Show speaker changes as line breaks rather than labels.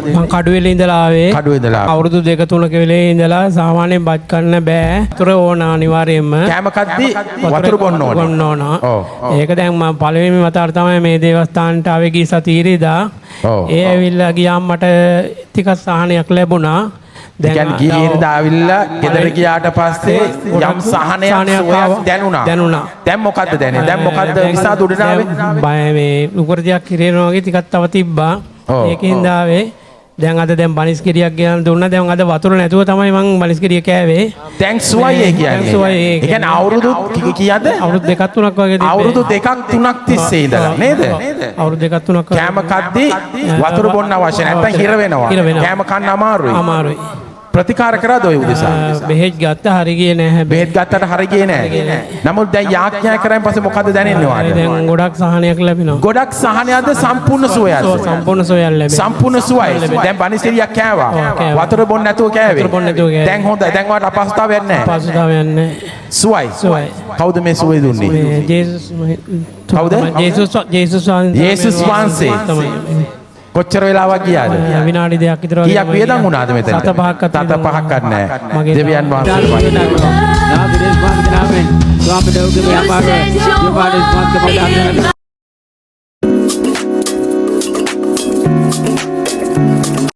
මං කඩුවෙල ඉඳලා ආවේ.
කඩුවේ ඉඳලා.
අවුරුදු 2-3 වෙලේ ඉඳලා සාමාන්‍යයෙන් බත් කන්න බෑ. වතුර ඕන අනිවාර්යයෙන්ම.
කෑම කද්දී වතුර බොන්න ඕනේ.
බොන්න ඕන.
ඔව්.
ඒක දැන් මම පළවෙනි වතාවට තමයි මේ දේවස්ථානට ආවේ ගිය සතියේදා.
ඔව්.
ඒ ඇවිල්ලා ගියාම මට ටිකක් සහනයක් ලැබුණා.
දැන් ගිහින් ආවිල්ලා ගෙදර ගියාට පස්සේ යම් සහනයක් දැනුණා. දැන් මොකද්ද දැනෙන්නේ? දැන් මොකද්ද විසාද උඩට ආවේ?
බය මේ උපරතියක් කිරේනවා වගේ ටිකක් තව තිබ්බා. ඒකෙන්ද ආවේ. දැන් අද දැන් බනිස්කිරියක් ගෙනල්ලා දුන්නා. දැන් අද වතුර නැතුව තමයි මං බනිස්කිරිය කෑවේ.
දැන් සුවයි ඒ කියන්නේ. ඒ කියන්නේ අවුරුදු කීයද?
අවුරුදු 2-3ක් වගේ තිබ්බේ.
අවුරුදු 2-3ක් තිස්සේ ඉඳලා නේද?
අවුරුදු 2-3ක්
කෑම කද්දී වතුර බොන්න අවශ්‍ය නැත්නම් හිර වෙනවා. කෑම කන්න අමාරුයි. ප්‍රතිකාර කරාද ඔය උදෙසා?
බෙහෙත් ගත්ත හරි ගියේ නැහැ.
බෙහෙත් ගත්තට හරි ගියේ නැහැ. නමුත් දැන් යාඥා කරාන් පස්සේ මොකද දැනෙන්නේ වාට?
දැන් ගොඩක් සහනයක් ලැබෙනවා.
ගොඩක් සහනයක්ද සම්පූර්ණ සුවයක්ද?
සම්පූර්ණ සුවයක් ලැබෙනවා.
සම්පූර්ණ සුවයි. දැන් බනිසිරියක් කෑවා. වතුර බොන්න නැතුව කෑවේ. දැන් හොඳයි. දැන් වාට අපහසුතාවයක් නැහැ.
අපහසුතාවයක් නැහැ.
සුවයි. කවුද මේ සුවේ දුන්නේ?
මේ ජේසුස්
කවුද? ජේසුස් වහන්සේ. කොච්චර වෙලාවක් ගියාද?
විනාඩි 2ක් විතර වගේ.
කීයක් වේදන් වුණාද මෙතන?
7-5ක්
නැහැ. දෙවියන් වහන්සේ.